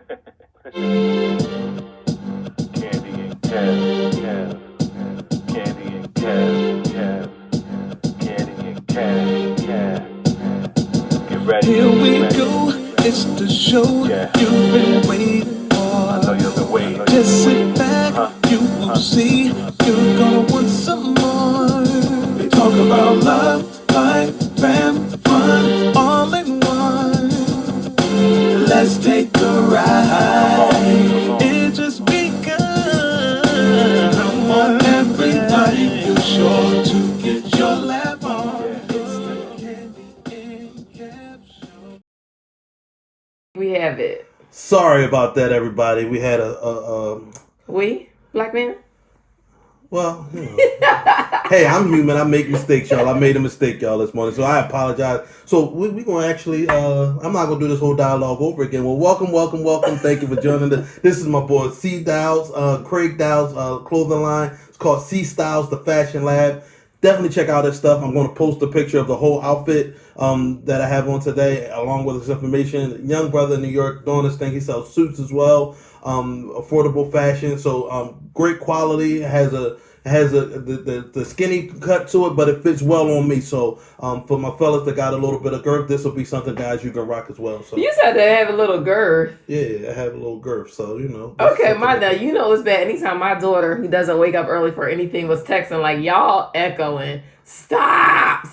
Candy and Kev, Kev. Candy and Kev, Kev. Candy and Kev, Kev. Get ready. Here we ready. go, it's the show you've been waiting I know for. you've been waiting. Just sit back, you will see, you're gonna want some more. We talk about love, life, and fun, all in one. Let's take a ride, it just begun. Come on everybody, you're sure to get your laugh on. It's the Candy Kev Show. We have it. Sorry about that, everybody. We had a Black man? well, you know. Hey, I'm human. I make mistakes, y'all. I made a mistake, y'all, this morning, so I apologize. So we're going to actually, I'm not going to do this whole dialogue over again. Well, welcome. Thank you for joining us. This is my boy, C. Dow's, Craig Dow's clothing line. It's called C Styles, the Fashion Lab. Definitely check out his stuff. I'm going to post a picture of the whole outfit that I have on today, along with his information. Young brother in New York doing this thing. He sells suits as well, affordable fashion. So great quality. Has the skinny cut to it, but it fits well on me. So for my fellas that got a little bit of girth, this will be something, guys, you can rock as well. So You said they have a little girth. yeah, I have a little girth. So you know. Okay, now you know it's bad. Anytime my daughter, who doesn't wake up early for anything, was texting like, y'all echoing. Stop.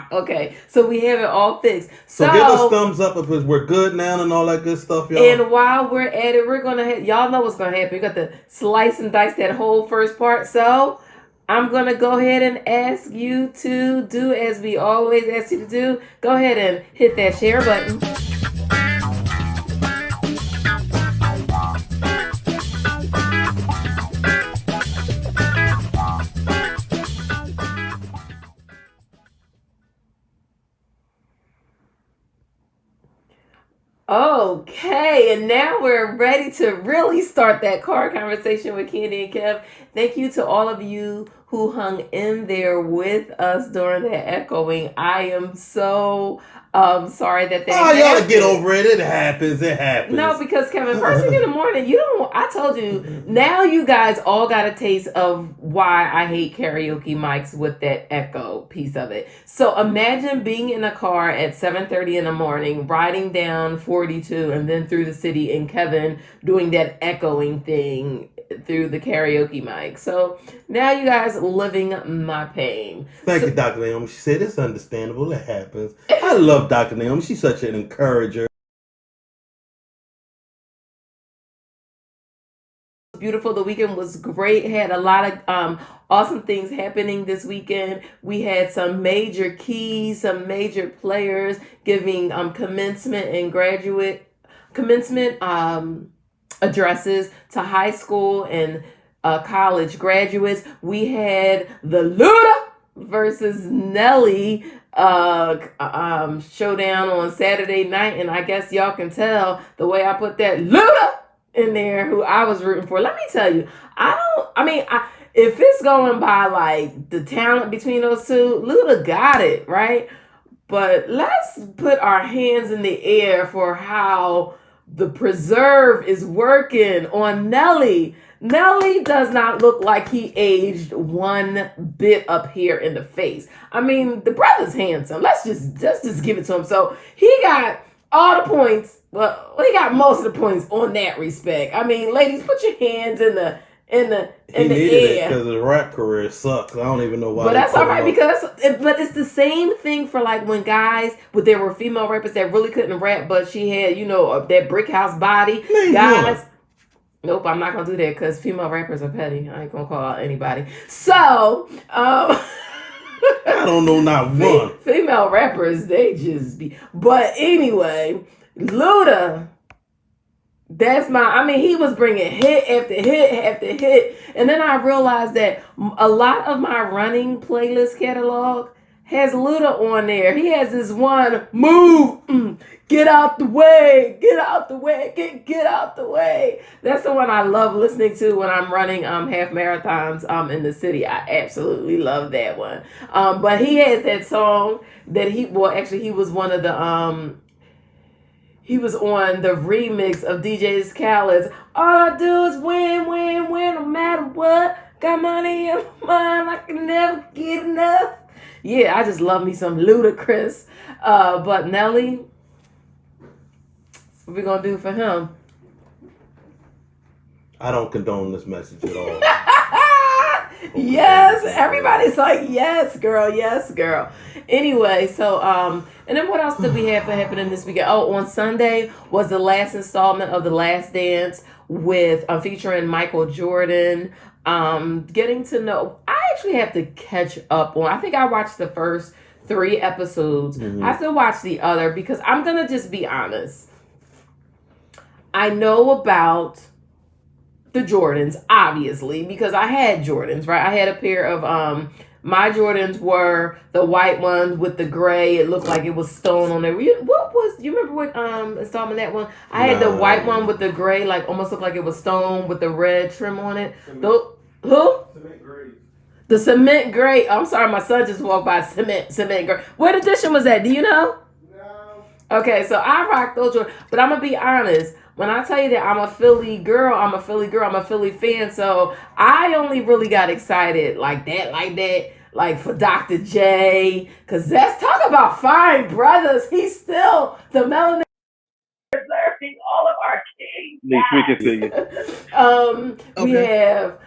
Okay, so we have it all fixed. So give us thumbs up if we're good now and all that good stuff, y'all. And while we're at it, we're gonna y'all know what's gonna happen. We got to slice and dice that whole first part. So I'm gonna go ahead and ask you to do as we always ask you to do. Go ahead and hit that share button. Okay, and now we're ready to really start that car conversation with Candy and Kev. Thank you to all of you who hung in there with us during that echoing. I am so sorry that y'all happened. get over it. It happens. No, because Kevin, first thing in the morning, I told you, now you guys all got a taste of why I hate karaoke mics with that echo piece of it. So imagine being in a car at 7:30 in the morning, riding down 42 and then through the city, and Kevin doing that echoing thing through the karaoke mic. So now you guys living my pain. Thank you, Dr. Naomi. She said it's understandable. It happens. I love Dr. Naomi. She's such an encourager. Beautiful. The weekend was great. Had a lot of awesome things happening this weekend. We had some major keys, some major players giving commencement and commencement addresses to high school and college graduates. We had the Luda versus Nelly showdown on Saturday night, and I guess y'all can tell the way I put that Luda in there, who I was rooting for. Let me tell you, if it's going by like the talent between those two, Luda got it, right? But let's put our hands in the air for how the preserve is working on Nelly. Nelly does not look like he aged one bit up here in the face. I mean, the brother's handsome. Let's just give it to him. So he got all the points. Well, he got most of the points on that respect. I mean, ladies, put your hands in the air. Because his rap career sucks. I don't even know why. But that's all right, but it's the same thing for like when guys, there were female rappers that really couldn't rap, but she had, that brick house body. Guys. Nope, I'm not gonna do that because female rappers are petty. I ain't gonna call out anybody. So, I don't know not one. Female rappers, they just be. But anyway, Luda, he was bringing hit after hit after hit. And then I realized that a lot of my running playlist catalog has Luda on there. He has this one, move, get out the way, get out the way, get out the way. That's the one I love listening to when I'm running half marathons in the city. I absolutely love that one. But he has that song that he was one of the he was on the remix of DJ Khaled's All I Do Is Win, Win, Win, no matter what. Got money in my mind, I can never get enough. Yeah, I just love me some Ludacris. But Nelly, what we gonna do for him? I don't condone this message at all. Yes, everybody's like, yes, girl, yes, girl. Anyway, so and then what else did we have happening this weekend? Oh, on Sunday was the last installment of The Last Dance with featuring Michael Jordan. Getting to know, I actually have to catch up on. I think I watched the first 3 episodes. Mm-hmm. I have to watch the other because I'm gonna just be honest. I know about the Jordans, obviously, because I had Jordans, right? I had a pair of my Jordans were the white ones with the gray. It looked like it was stone on there. You remember what installment that one? I had the white one with the gray, like almost looked like it was stone with the red trim on it. Who? Cement grade. The cement gray. I'm sorry, my son just walked by cement gray. What edition was that? Do you know? No. Okay, so I rock those Jordans, but I'm gonna be honest. When I tell you that I'm a Philly girl, I'm a Philly fan. So I only really got excited like that, for Dr. J. Because that's, talk about fine brothers. He's still the melanin preserving all of our kings. Neesh, we can see you. We have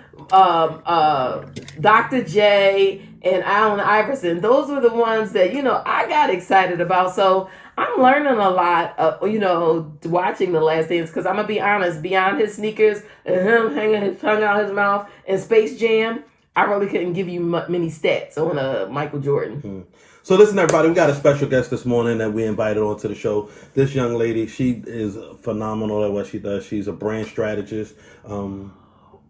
Dr. J and Allen Iverson. Those were the ones that, I got excited about. So I'm learning a lot, watching The Last Dance, because I'm going to be honest, beyond his sneakers and him hanging his tongue out his mouth and Space Jam, I really couldn't give you many stats on Michael Jordan. Mm-hmm. So listen, everybody, we got a special guest this morning that we invited onto the show. This young lady, she is phenomenal at what she does. She's a brand strategist.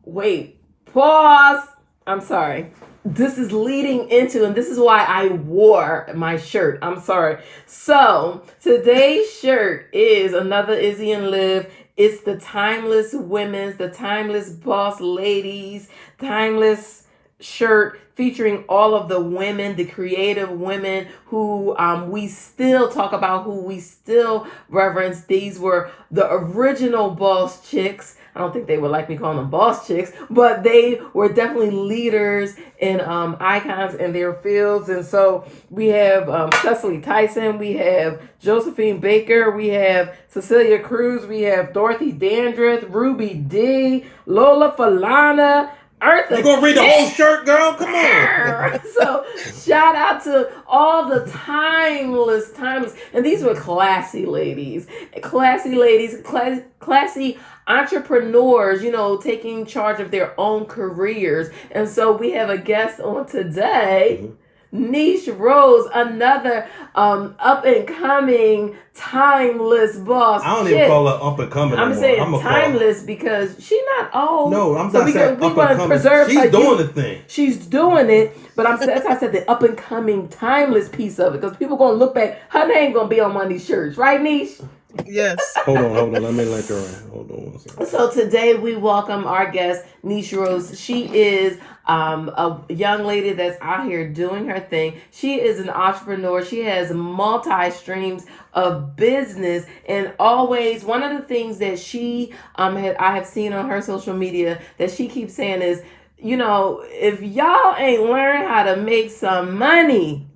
Wait, pause. I'm sorry. This is leading into, and this is why I wore my shirt. I'm sorry. So today's shirt is another Izzy and Liv. It's the timeless women's, the timeless boss ladies, timeless shirt featuring all of the women, the creative women who we still talk about, who we still reverence. These were the original boss chicks. I don't think they would like me calling them boss chicks, but they were definitely leaders and icons in their fields. And so we have Cecily Tyson, we have Josephine Baker, we have Cecilia Cruz, we have Dorothy Dandridge, Ruby D, Lola Falana, Eartha. You gonna read the whole shirt, girl? Come on. So shout out to all the timeless, and these were classy ladies, classy entrepreneurs, taking charge of their own careers. And so we have a guest on today, Neesh Rose, another up and coming timeless boss. I don't even call her up and coming. I'm saying timeless because she's not old. No, I'm not saying up and coming. Preserve She's doing the thing. She's doing it, but that's why I said the up and coming timeless piece of it, because people gonna look back. Her name gonna be on one of these shirts, right, Neesh? Yes. Hold on. Let me link her in. Hold on one second. So today we welcome our guest, Neesh Rose. She is a young lady that's out here doing her thing. She is an entrepreneur. She has multi streams of business, and always one of the things that she I have seen on her social media that she keeps saying is, if y'all ain't learned how to make some money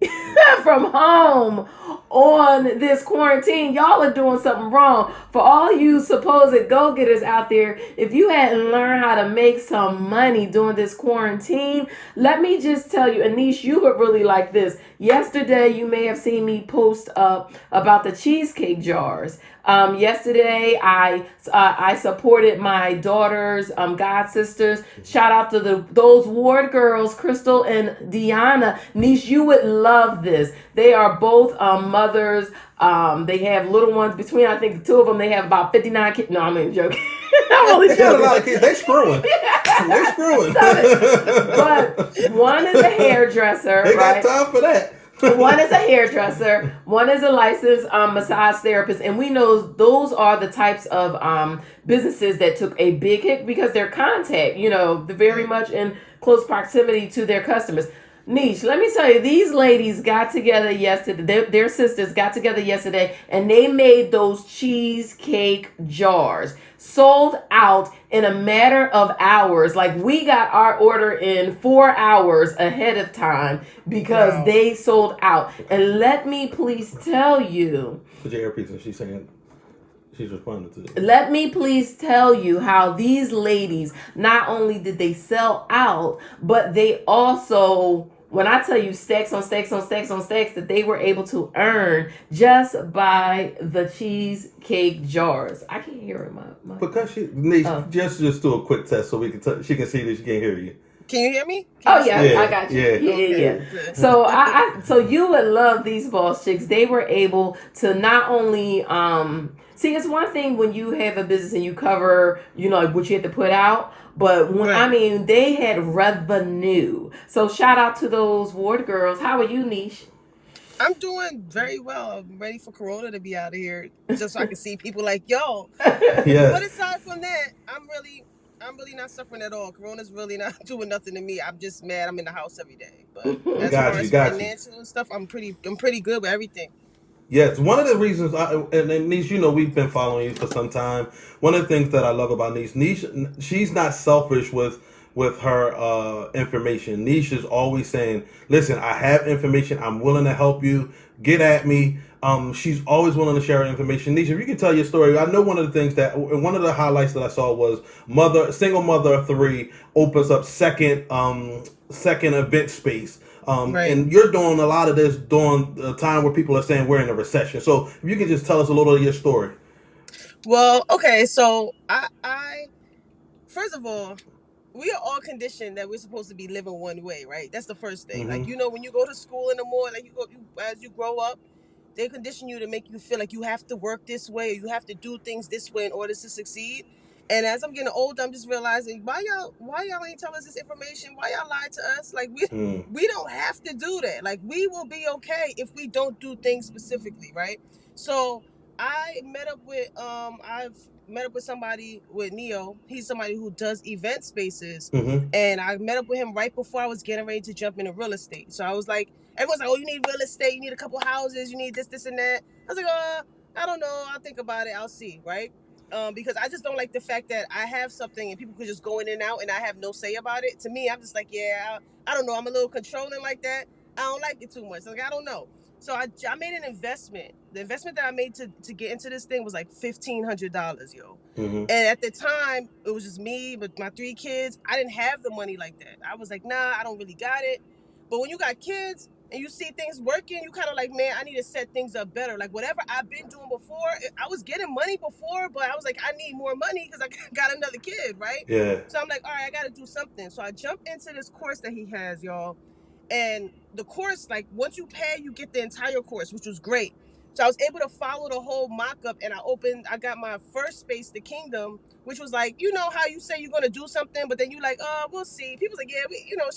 from home on this quarantine, y'all are doing something wrong. For all you supposed go-getters out there, if you hadn't learned how to make some money during this quarantine, let me just tell you, Anish, you would really like this. Yesterday, you may have seen me post up about the cheesecake jars. Yesterday, I supported my daughter's god sisters. Shout out to those Ward girls, Crystal and Deanna. Niche, you would love this. They are both mothers. They have little ones. Between, I think, the two of them, they have about 59 kids. No, I'm even joking. I'm only They got a joking. lot of kids. They screwing. They screwing. But one is a hairdresser. They right? got time for that. One is a hairdresser, one is a licensed massage therapist, and we know those are the types of businesses that took a big hit because their contact, they're very much in close proximity to their customers. Niche, let me tell you, these ladies got together yesterday. Their sisters got together yesterday and they made those cheesecake jars. Sold out in a matter of hours. Like we got our order in 4 hours ahead of time because Wow. they sold out. And let me please tell you, Put your earpiece in. She's saying she's responding to it. let me please tell you how these ladies not only did they sell out, but they also, when I tell you stacks on stacks on stacks on stacks that they were able to earn just by the cheesecake jars. I can't hear it. My Because she needs Oh. just do a quick test so we can she can see that she can't hear you. Can you hear me? Can Oh you see yeah, me? Yeah, I got you. yeah. Yeah, yeah, yeah. Okay, good. So so you would love these boss chicks. They were able to not only see, it's one thing when you have a business and you cover, you know, what you have to put out, but when I Right. mean they had revenue. So shout out to those ward girls. How are you, Niche? I'm doing very well. I'm ready for Corona to be out of here, just so I can see people like yo. But Yes. aside from that, I'm really not suffering at all. Corona's really not doing nothing to me. I'm just mad I'm in the house every day. But as far Got you, as got you. financial and stuff, I'm pretty good with everything. Yes, one of the reasons, and Niche, you know, we've been following you for some time. One of the things that I love about Niche, she's not selfish with her information. Niche is always saying, "Listen, I have information. I'm willing to help you. Get at me." She's always willing to share her information. Niche, if you can tell your story, I know one of the things that one of the highlights that I saw was single mother of three opens up second event space. Right. And you're doing a lot of this during the time where people are saying we're in a recession. So if you can just tell us a little of your story. Well, okay, so I first of all, we are all conditioned that we're supposed to be living one way, right? That's the first thing. Like, Mm-hmm. when you go to school in the morning, like as you grow up, they condition you to make you feel like you have to work this way or you have to do things this way in order to succeed. And as I'm getting older, I'm just realizing why y'all ain't tell us this information? Why y'all lied to us? Like Mm. we don't have to do that. Like we will be okay if we don't do things specifically, right? So I've met up with somebody with Neo. He's somebody who does event spaces. Mm-hmm. And I met up with him right before I was getting ready to jump into real estate. So I was like, everyone's like, oh, you need real estate, you need a couple houses, you need this, and that. I was like, I don't know. I'll think about it. I'll see, right? Because I just don't like the fact that I have something and people could just go in and out and I have no say about it. To me, I'm just like, yeah, I don't know. I'm a little controlling like that. I don't like it too much. Like, I don't know. So I made an investment. The investment that I made to get into this thing was like $1,500, yo. Mm-hmm. And at the time, it was just me with my 3 kids. I didn't have the money like that. I was like, nah, I don't really got it. But when you got kids and you see things working, you kind of like, man, I need to set things up better. Like whatever I've been doing before, I was getting money before, but I was like, I need more money because I got another kid, right? Yeah. So I'm like, all right, I got to do something. So I jumped into this course that he has, y'all. And the course, like once you pay, you get the entire course, which was great. So I was able to follow the whole mock-up and I got my first space, the Kingdom, which was like, you know how you say you're gonna do something, but then you like, we'll see. People's like, yeah,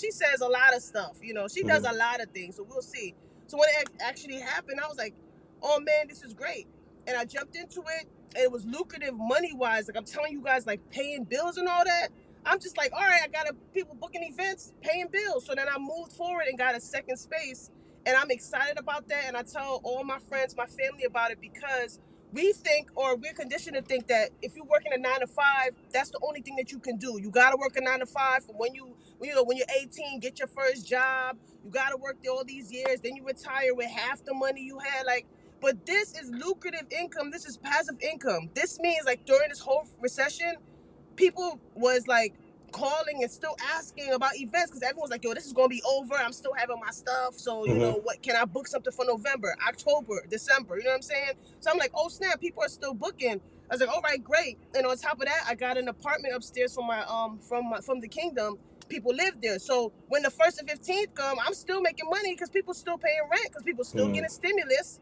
she says a lot of stuff. She does Mm-hmm. a lot of things, so we'll see. So when it actually happened, I was like, oh man, this is great. And I jumped into it, and it was lucrative money-wise. Like I'm telling you guys, like paying bills and all that. I'm just like, all right, I got people booking events, paying bills. So then I moved forward and got a second space. And I'm excited about that. And I tell all my friends, my family about it because we think, or we're conditioned to think that if you're working a 9 to 5, that's the only thing that you can do. You got to work a 9 to 5 from when you're 18, get your first job. You got to work there all these years. Then you retire with half the money you had. Like, but this is lucrative income. This is passive income. This means like during this whole recession, people was like calling and still asking about events because everyone's like, yo, this is gonna be over. I'm still having my stuff. So, Mm-hmm. what can I book something for November, October, December? You know what I'm saying? So I'm like, oh snap, people are still booking. I was like, all right, great. And on top of that, I got an apartment upstairs from from the Kingdom. People live there. So when the 1st and 15th come, I'm still making money because people still paying rent, because people still Mm-hmm. getting stimulus.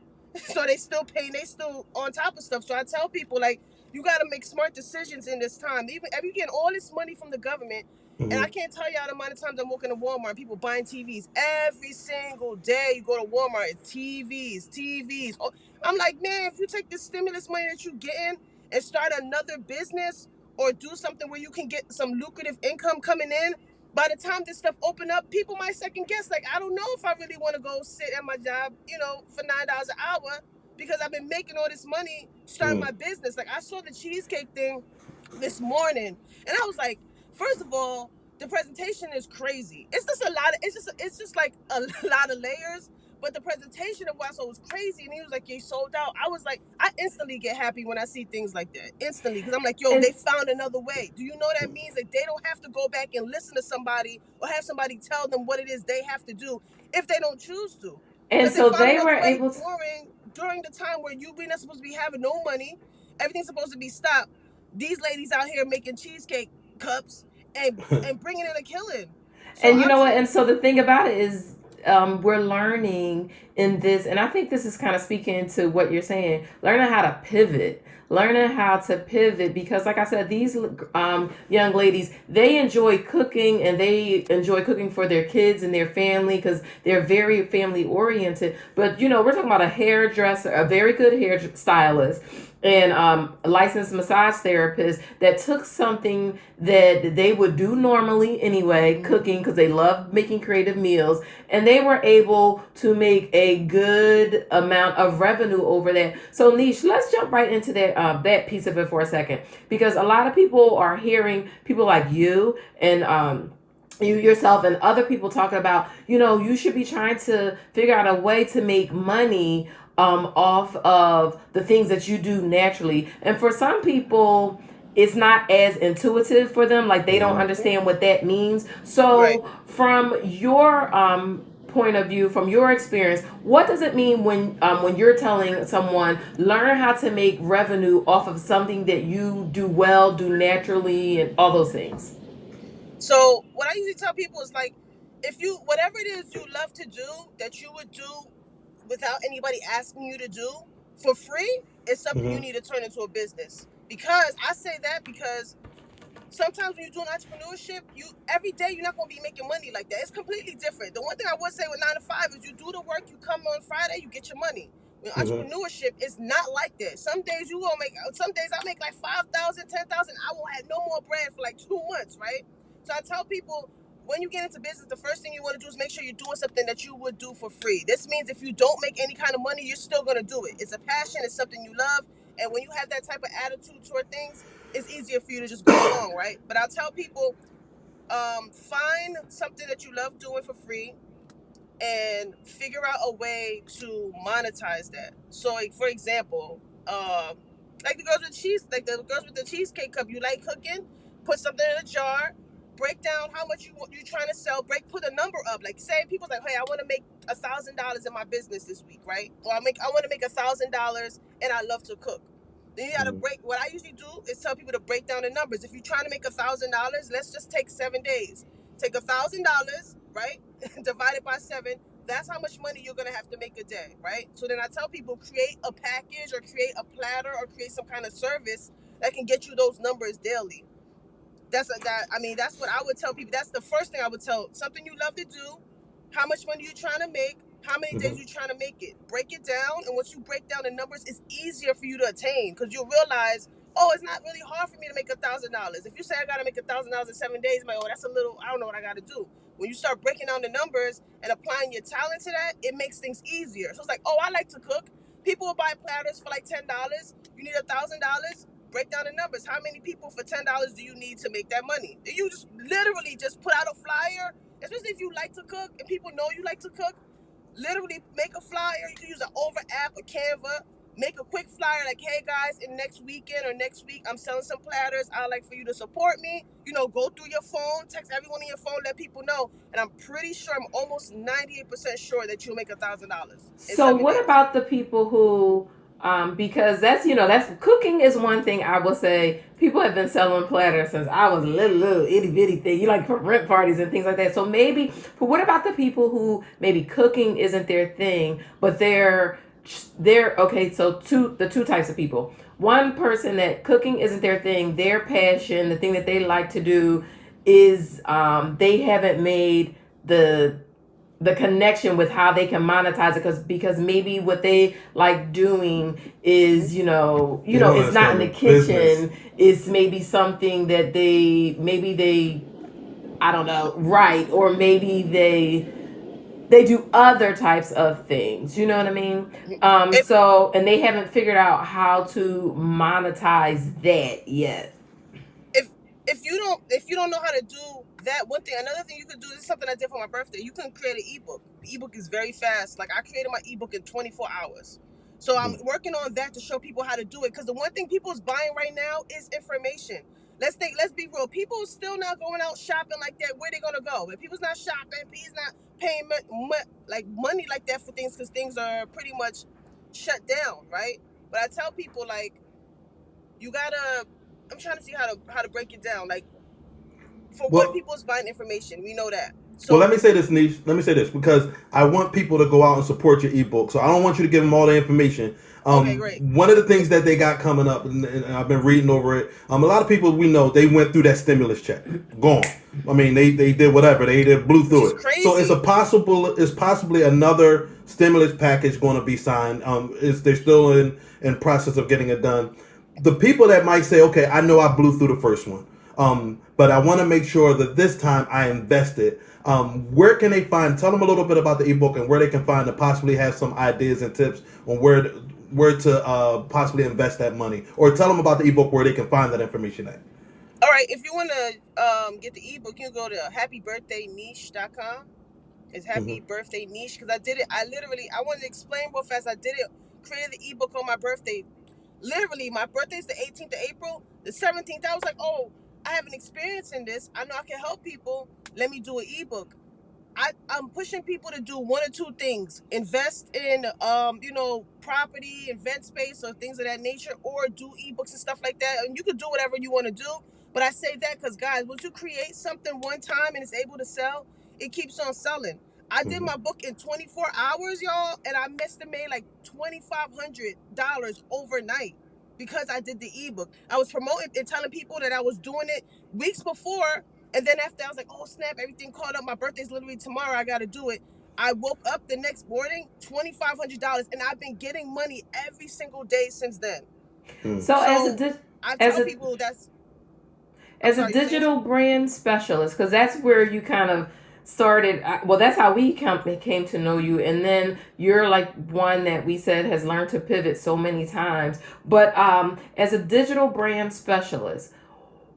So they still paying, they still on top of stuff. So I tell people like, you got to make smart decisions in this time. Even if you get all this money from the government, and I Mm-hmm. can't tell y'all the amount of times I'm walking to Walmart, people buying TVs every single day. You go to Walmart, TVs, TVs. Oh, I'm like, man, if you take the stimulus money that you getting and start another business or do something where you can get some lucrative income coming in, by the time this stuff open up, people might second guess. Like, I don't know if I really want to go sit at my job, for $9 an hour because I've been making all this money starting my business. Like, I saw the cheesecake thing this morning, and I was like, first of all, the presentation is crazy. It's just a lot of, it's just like a lot of layers. But the presentation of what I saw was crazy, and he was like, "You sold out." I was like, I instantly get happy when I see things like that. Instantly, because I'm like, "Yo, they found another way." Do you know what that means? Like, they don't have to go back and listen to somebody or have somebody tell them what it is they have to do if they don't choose to. And so they were able to. During the time where we're not supposed to be having no money, everything's supposed to be stopped. These ladies out here making cheesecake cups and bringing in a killing. So and you know what? And so the thing about it is, we're learning in this, and I think this is kind of speaking to what you're saying, learning how to pivot. Because like I said, these young ladies, they enjoy cooking, and they enjoy cooking for their kids and their family because they're very family oriented. But we're talking about a hairdresser, a very good hairstylist, and a licensed massage therapist that took something that they would do normally anyway, cooking, because they love making creative meals, and they were able to make a good amount of revenue over that. So Neesh, let's jump right into that piece of it for a second, because a lot of people are hearing people like you and you yourself and other people talking about, you should be trying to figure out a way to make money off of the things that you do naturally. And for some people, it's not as intuitive for them. Like, they don't understand what that means. So right. From your point of view, from your experience, what does it mean when you're telling someone, learn how to make revenue off of something that you do well, do naturally, and all those things? So what I usually tell people is, like, if you, whatever it is you love to do that you would do without anybody asking you to do for free, is something you need to turn into a business. Because I say that because sometimes when you're doing entrepreneurship, every day you're not going to be making money like that. It's completely different. The one thing I would say with 9 to 5 is you do the work, you come on Friday, you get your money. With entrepreneurship, it's not like that. Some days I make like 5,000, 10,000. I won't have no more bread for like 2 months, right? So I tell people, when you get into business, the first thing you want to do is make sure you're doing something that you would do for free. This means if you don't make any kind of money, you're still going to do it. It's a passion. It's something you love. And when you have that type of attitude toward things, it's easier for you to just go along, right? But I'll tell people, find something that you love doing for free and figure out a way to monetize that. So, like, for example, like the girls with the cheesecake cup, you like cooking, put something in a jar, break down how much you're trying to sell, put a number up. Like, say people's like, hey, I want to make $1,000 in my business this week, right? Or I want to make $1,000 and I love to cook. Then you gotta what I usually do is tell people to break down the numbers. If you're trying to make $1,000, let's just take 7 days. Take $1,000, right? Divided by 7. That's how much money you're gonna have to make a day, right? So then I tell people, create a package or create a platter or create some kind of service that can get you those numbers daily. That's what I would tell people. That's the first thing I would tell. Something you love to do, how much money you're trying to make, how many days you're trying to make it. Break it down, and once you break down the numbers, it's easier for you to attain, because you'll realize, oh, it's not really hard for me to make $1,000. If you say I gotta make $1,000 in 7 days, I'm like, oh, that's a little, I don't know what I gotta do. When you start breaking down the numbers and applying your talent to that, it makes things easier. So it's like, oh, I like to cook. People will buy platters for like $10. You need $1,000. Break down the numbers. How many people for $10 do you need to make that money? You just literally just put out a flyer, especially if you like to cook and people know you like to cook. Literally make a flyer. You can use an Over app or Canva. Make a quick flyer like, hey guys, in next weekend or next week, I'm selling some platters. I'd like for you to support me. Go through your phone, text everyone on your phone, let people know. And I'm pretty sure, I'm almost 98% sure that you'll make $1,000. So what about the people who, because that's cooking is one thing. I will say people have been selling platters since I was a little itty bitty thing. You like for rent parties and things like that. So but what about the people who maybe cooking isn't their thing, but they're okay? So the two types of people. One person that cooking isn't their thing, their passion, the thing that they like to do is they haven't made the connection with how they can monetize it, because maybe what they like doing is it's not in the kitchen. Business. It's maybe something that they I don't know, right, or maybe they do other types of things. You know what I mean? If So and they haven't figured out how to monetize that yet. if if you don't know how to do that, one thing, another thing you could do, this is something I did for my birthday. You can create an ebook. The ebook is very fast. Like I created my ebook in 24 hours. So I'm working on that to show people how to do it. Because the one thing people is buying right now is information. Let's be real. People are still not going out shopping like that. Where they gonna go? If people's not shopping, people's not paying like money like that for things because things are pretty much shut down, right? But I tell people like you gotta. I'm trying to see how to break it down. Like for one, Well, people is buying information. We know that. Well, So let me say this, Niche. Let me say this because I want people to go out and support your ebook. So I don't want you to give them all the information. okay, great. One of the things that they got coming up, and I've been reading over it. A lot of people we know they went through that stimulus check, gone. I mean, they did whatever they blew Which through is it. So crazy. it's possibly another stimulus package going to be signed. They're still in process of getting it done. The people that might say, okay, I know I blew through the first one, but I want to make sure that this time I invested. Where can they find? Tell them a little bit about the ebook and where they can find to possibly have some ideas and tips on where to possibly invest that money, or tell them about the ebook where they can find that information at. All right, if you want to get the ebook, you can go to happybirthdayniche.com. It's Hmm. Happy Birthday Niche because I did it. I wanted to explain real fast. I did it, created the ebook on my birthday. Literally, my birthday's the 18th of April. The 17th, I was like, oh, I have an experience in this. I know I can help people. Let me do an ebook. I'm pushing people to do one or two things: invest in property, event space, or things of that nature, or do ebooks and stuff like that. And you could do whatever you want to do. But I say that because guys, once you create something one time and it's able to sell, it keeps on selling. I did Hmm. my book in 24 hours, y'all, and I must have made like $2,500 overnight because I did the ebook. I was promoting and telling people that I was doing it weeks before, and then after I was like, oh snap, everything caught up. My birthday's literally tomorrow. I got to do it. I woke up the next morning, $2,500, and I've been getting money every single day since then. So So I as tell a people that's. I'm as a sorry, you were saying digital something? brand specialist, because that's where you kind of started. Well, that's how we came to know you, and then you're like one that we said has learned to pivot so many times. But as a digital brand specialist,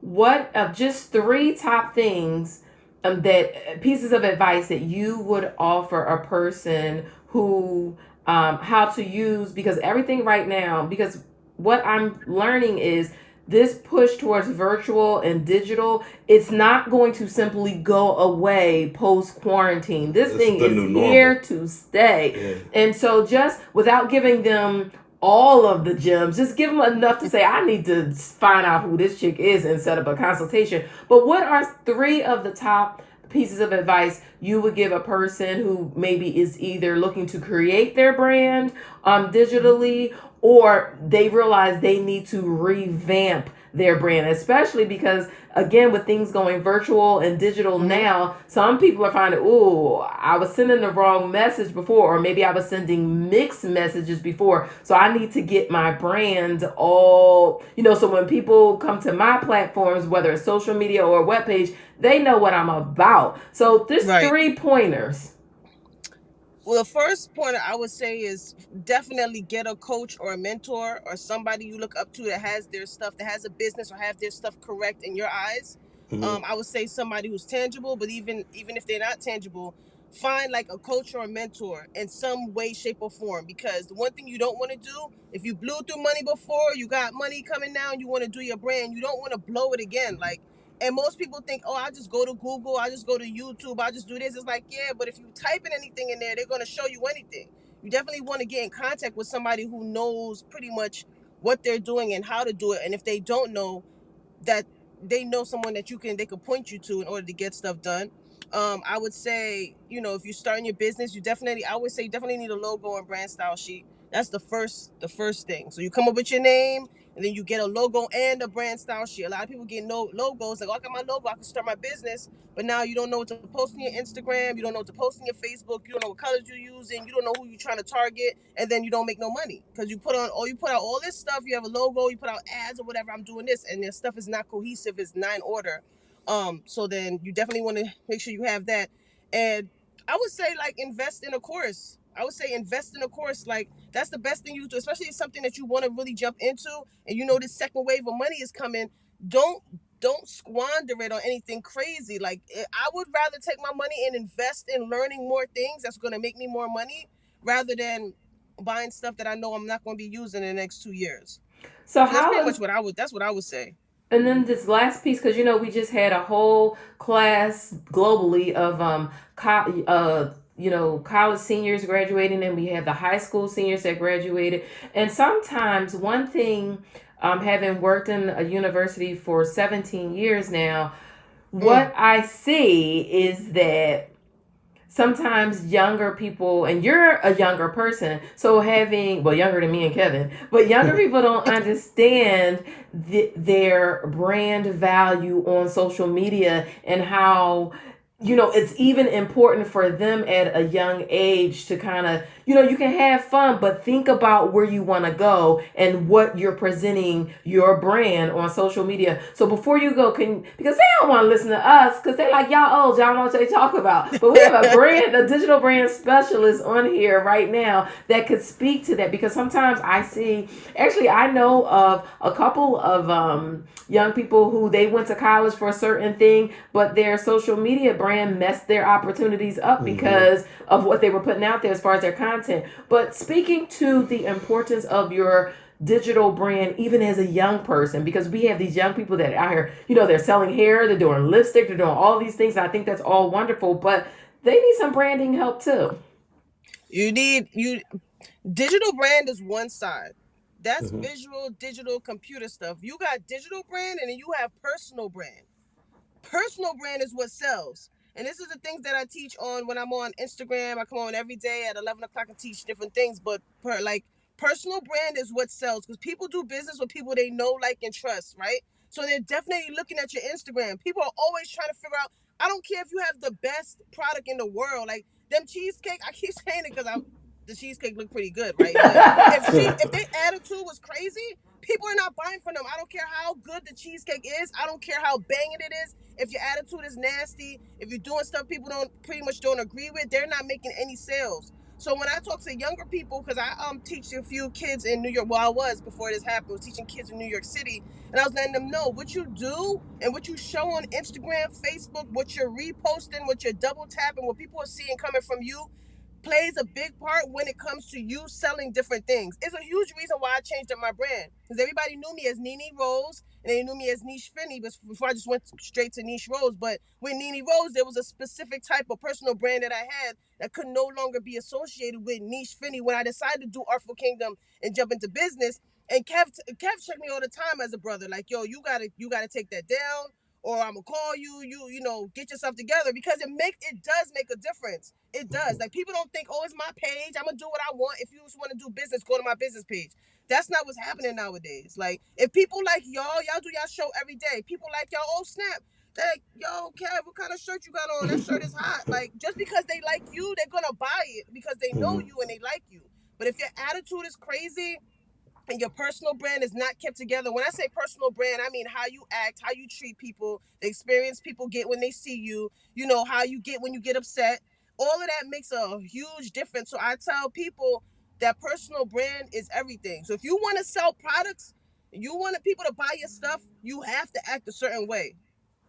what just three top things that pieces of advice that you would offer a person who how to use, because everything right now, because what I'm learning is this push towards virtual and digital, it's not going to simply go away post quarantine. This This is thing the is new here normal. to stay. Yeah. And so just without giving them all of the gems, just give them enough to say, I need to find out who this chick is and set up a consultation. But what are three of the top pieces of advice you would give a person who maybe is either looking to create their brand digitally, or they realize they need to revamp their brand, especially because again with things going virtual and digital Mm-hmm. now, some people are finding, oh, I was sending the wrong message before, or maybe I was sending mixed messages before, so I need to get my brand all, so when people come to my platforms, whether it's social media or a webpage, they know what I'm about. So there's Right. three pointers. Well, the first point I would say is definitely get a coach or a mentor or somebody you look up to that has their stuff, that has a business or have their stuff correct in your eyes. Hmm. I would say somebody who's tangible, but even if they're not tangible, find like a coach or a mentor in some way, shape, or form. Because the one thing you don't want to do, if you blew through money before, you got money coming now, and you want to do your brand, you don't want to blow it again. Like, and most people think, oh, I just go to Google, I just go to YouTube, I just do this. It's like, yeah, but if you type in anything in there, they're gonna show you anything. You definitely want to get in contact with somebody who knows pretty much what they're doing and how to do it. And if they don't know, that they know someone that they could point you to in order to get stuff done. I would say, if you're starting your business, I would say you definitely need a logo and brand style sheet. That's the first thing. So you come up with your name, and then you get a logo and a brand style sheet. A lot of people get no logos, like, oh, I got my logo, I can start my business, but now you don't know what to post on your Instagram, you don't know what to post on your Facebook, you don't know what colors you're using, you don't know who you're trying to target, and then you don't make no money because you put out all this stuff. You have a logo, you put out ads or whatever. I'm doing this, and your stuff is not cohesive. It's not in order. So then you definitely want to make sure you have that. And I would say like invest in a course. I would say invest in a course. Like that's the best thing you do, especially if it's something that you want to really jump into and you know this second wave of money is coming. Don't don't squander it on anything crazy. Like I would rather take my money and invest in learning more things that's going to make me more money rather than buying stuff that I know I'm not going to be using in the next 2 years. So So that's pretty how much what I would. That's what I would say. And then this last piece, because we just had a whole class globally of college seniors graduating, and we had the high school seniors that graduated. And sometimes one thing, having worked in a university for 17 years now, Mm. what I see is that sometimes younger people, and you're a younger person, so having, well, younger than me and Kevin, but younger people don't understand their brand value on social media, and how it's even important for them at a young age to kind of, you can have fun, but think about where you want to go and what you're presenting your brand on social media. So before you go, because they don't want to listen to us, because they're like, y'all old, y'all know what they talk about. But we have a digital brand specialist on here right now that could speak to that, because sometimes I see, actually, I know of a couple of young people who they went to college for a certain thing, but their social media brand messed their opportunities up because of what they were putting out there as far as their content. But speaking to the importance of your digital brand, even as a young person, because we have these young people that are out here, they're selling hair, they're doing lipstick, they're doing all these things. And I think that's all wonderful, but they need some branding help too. You digital brand is one side. That's Mhm. visual, digital, computer stuff. You got digital brand and then you have personal brand. Personal brand is what sells. And this is the things that I teach on when I'm on Instagram. I come on every day at 11 o'clock and teach different things. But personal brand is what sells because people do business with people they know, like, and trust, right? So they're definitely looking at your Instagram. People are always trying to figure out. I don't care if you have the best product in the world, like them cheesecake. I keep saying it because the cheesecake look pretty good, right? But if their attitude was crazy, people are not buying from them. I don't care how good the cheesecake is. I don't care how banging it is. If your attitude is nasty, if you're doing stuff people don't pretty much don't agree with, they're not making any sales. So when I talk to younger people, because I teach a few kids in New York, well, I was before this happened, I was teaching kids in New York City, and I was letting them know what you do and what you show on Instagram, Facebook, what you're reposting, what you're double tapping, what people are seeing coming from you plays a big part when it comes to you selling different things. It's a huge reason why I changed up my brand because everybody knew me as Neesh Rose and they knew me as Neesh Finney before I just went straight to Neesh Rose. But with Neesh Rose, there was a specific type of personal brand that I had that could no longer be associated with Neesh Finney when I decided to do Artful Kingdom and jump into business. And Kev checked me all the time as a brother, like, yo, you gotta take that down, or I'm gonna call you. Get yourself together because it does make a difference. It does. Like people don't think, oh, it's my page. I'm gonna do what I want. If you just want to do business, go to my business page. That's not what's happening nowadays. Like if people like y'all do y'all show every day. People like y'all, oh snap. They're like, yo, Kev, what kind of shirt you got on? That shirt is hot. Like just because they like you, they're gonna buy it because they know Mhm. you and they like you. But if your attitude is crazy, and your personal brand is not kept together. When I say personal brand, I mean how you act, how you treat people, the experience people get when they see you, how you get when you get upset. All of that makes a huge difference. So I tell people that personal brand is everything. So if you want to sell products, you want people to buy your stuff, you have to act a certain way.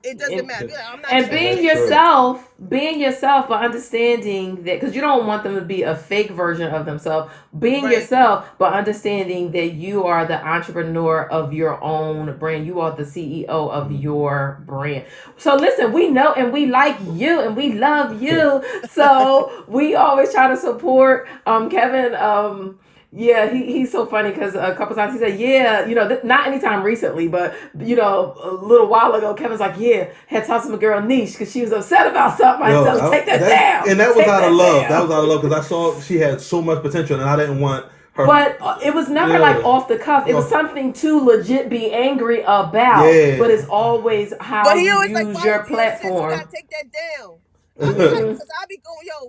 It doesn't And matter. Be like, I'm not and changing being That's it. true. yourself, but understanding that, because you don't want them to be a fake version of themselves. Being Right. yourself, but understanding that you are the entrepreneur of your own brand. You are the CEO of your brand. So listen, we know and we like you and we love you. So we always try to support Kevin. Yeah, he's so funny because a couple times he said, yeah, not anytime recently, but a little while ago, Kevin's like, yeah, had talked to my girl Neesh because she was upset about something. I Yo, tell her, take that that down, and that was take out of that love. That down. was out of love because I saw she had so much potential, and I didn't want her. But it was never like Yeah, off the cuff. It was oh, something to legit be angry about. But yeah. it's always But how he you always like, use why your you being sis? You platform. gotta take that down. I be like, Hmm. cause I be going, yo,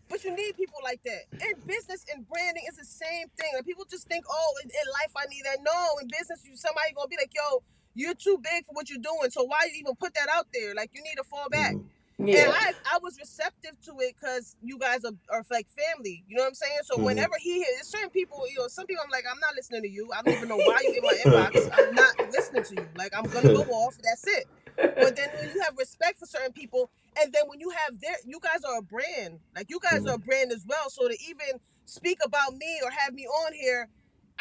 but you need people like that. In business and branding, it's the same thing. Like people just think, oh, in life I need that. No, in business, somebody gonna be like, yo, you're too big for what you're doing. So why you even put that out there? Like, you need to fall back. And Yeah. I was receptive to it because you guys are like family. You know what I'm saying? So whenever he hears certain people, some people, I'm like, I'm not listening to you. I don't even know why you in my inbox. I'm not listening to you. Like, I'm gonna go off. That's it. But then when you have respect for certain people, and then when you have you guys are a brand. Like, you guys are a brand as well. So to even speak about me or have me on here,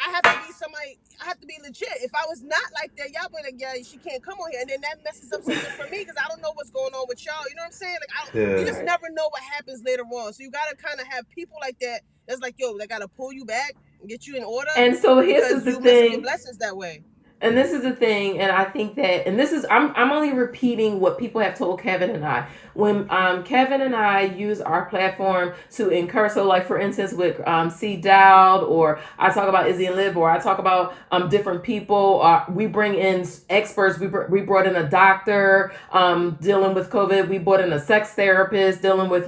I have to be somebody. I have to be legit. If I was not like that, y'all be like, yeah, she can't come on here, and then that messes up something for me because I don't know what's going on with y'all. You know what I'm saying? Like, you just never know what happens later on. So you gotta kind of have people like that. That's like, yo, they gotta pull you back and get you in order. And so here's the you thing. Your blessings that way. And this is the thing, and I think that, and this is, I'm only repeating what people have told Kevin and I. When Kevin and I use our platform to encourage, so like for instance with C. Dowd, or I talk about Izzy and Liv, or I talk about different people. We bring in experts. We brought in a doctor dealing with COVID. We brought in a sex therapist dealing with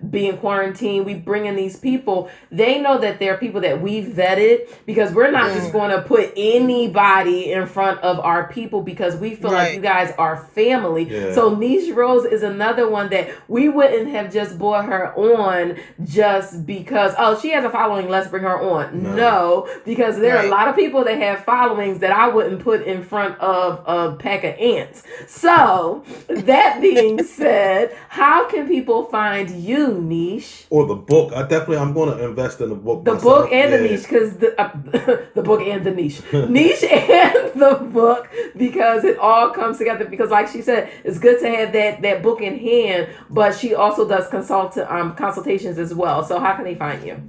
being quarantined. We bring in these people. They know that they're people that we vetted, because we're not just going to put anybody in front of our people, because we feel like you guys are family. So Neesh Rose is another one that we wouldn't have just brought her on just because, oh, she has a following, let's bring her on. No, because there are a lot of people that have followings that I wouldn't put in front of a pack of ants. So that being said, how can people find you, Neesh? Or the book? I'm going to invest in the book. The book and the niche, because the book and the niche, niche and the book, because it all comes together. Because, like she said, it's good to have that book in hand, but she also does consultations as well. So how can they find you?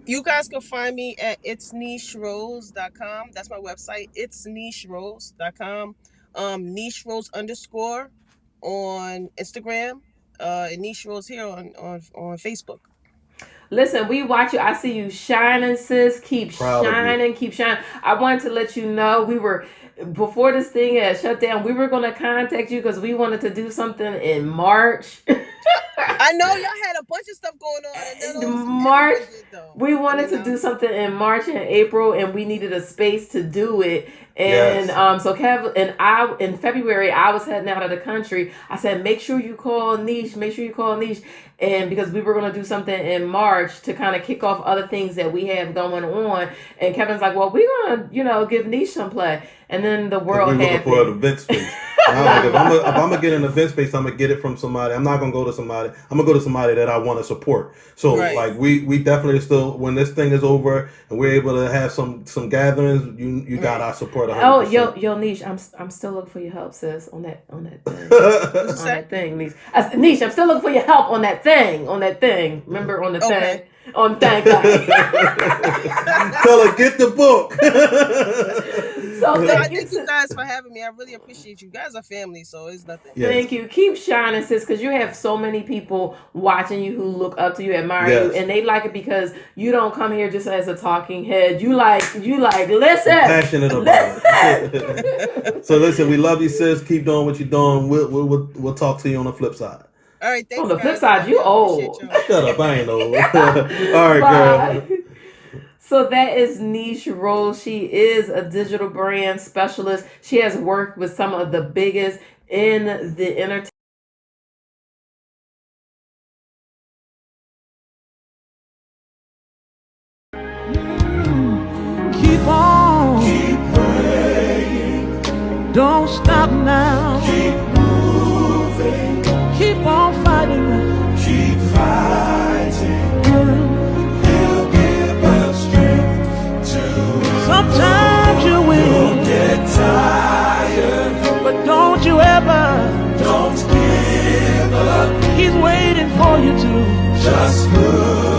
You guys can find me at itsneeshrose.com. That's my website. Itsneeshrose.com. Neesh Rose _ on Instagram. And Neesh Rose here on Facebook. Listen, we watch you. I see you shining, sis. Keep shining. I wanted to let you know before this thing had shut down, we were going to contact you because we wanted to do something in March. I know y'all had a bunch of stuff going on in March. We wanted to do something in March and April, and we needed a space to do it. And so Kev and I, in February, I was heading out of the country. I said, make sure you call Neesh. And because we were going to do something in March to kind of kick off other things that we have going on. And Kevin's like, well, we're going to, give Neesh some play. And then the world happened. We were looking for an event space. If I'm going to get an event space, I'm going to get it from somebody. I'm not going to go to somebody. I'm going to go to somebody that I want to support. So like we definitely still, when this thing is over and we're able to have some gatherings, you got our support 100%. Oh, yo, Neesh, I'm still looking for your help, sis, on that thing. On that thing, Neesh. Neesh, I'm still looking for your help on that thing. Remember, on the thing. On the thing. Tell her, get the book. So thank you guys for having me. I really appreciate you. Guys are family, so it's nothing. Yes. Thank you. Keep shining, sis, because you have so many people watching you who look up to you, admire you, and they like it because you don't come here just as a talking head. You like, listen. I'm passionate about it. So listen, we love you, sis. Keep doing what you're doing. We'll talk to you on the flip side. All right, thanks. On the flip side, you old. Shut up, I ain't old. All right, bye. girl. So that is Neesh Rose. She is a digital brand specialist. She has worked with some of the biggest in the entertainment. Keep praying. Don't stop now. Keep moving. Keep on fighting. Keep fighting. He'll give us strength to. Sometimes you will get tired, but don't you don't give up. He's waiting for you to just move.